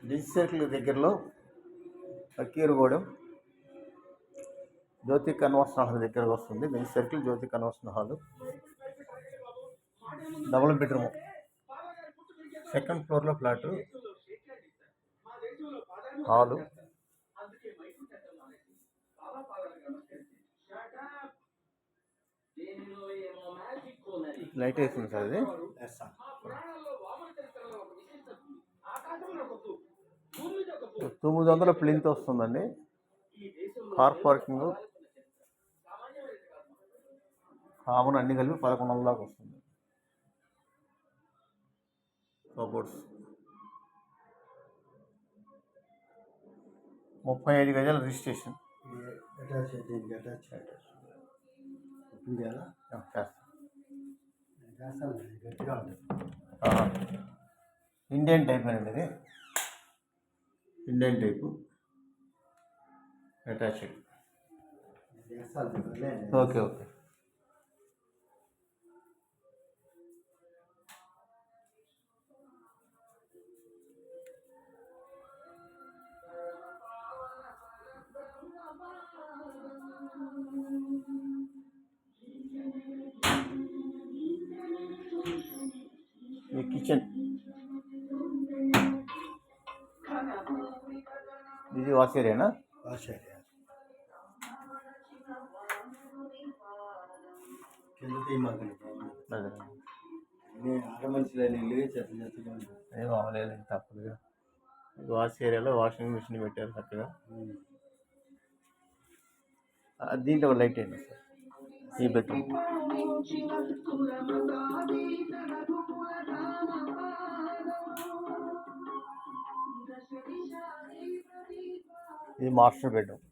This circle దగ్గరలో కీరగూడెం జ్యోతి conversion hall దగ్గరకు వస్తుంది. This circle Jyothi conversion hall, double bedroom, second ఫ్లోర్లో ఫ్లాటు, హాలు, లైట్ వేసింది సార్. ఇది 900 ప్లింత్ వస్తుందండి. కార్ పార్కింగ్ కామన్ అన్ని కలిపి 1100 దాకా వస్తుంది. కబోర్డ్స్ 35 గజాల రిజిస్ట్రేషన్. ఇండియన్ టైప్ అండి ఇది. Indian type attached. Okay okay. ఈ కిచెన్, ఇది వాష్ ఏరియానా? Wash area. అదే మామూలు తప్పదుగా. వాష్ ఏరియాలో వాషింగ్ మిషన్ పెట్టారు చక్కగా. దీంట్లో ఒక లైట్ ఏంటి సార్? ఈ బెడ్రూమ్ ఇది మాస్టర్ బెడ్రూమ్.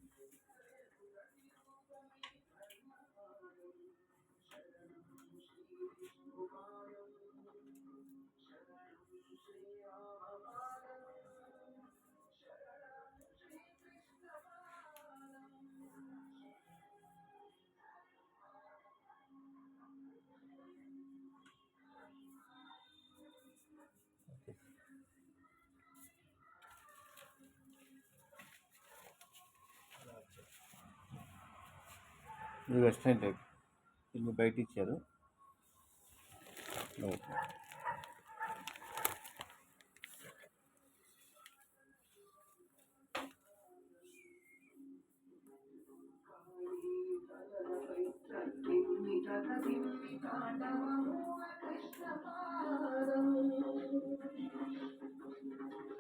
ఇది వెస్టర్న్ టైప్. ఇది బయట ఇచ్చారు.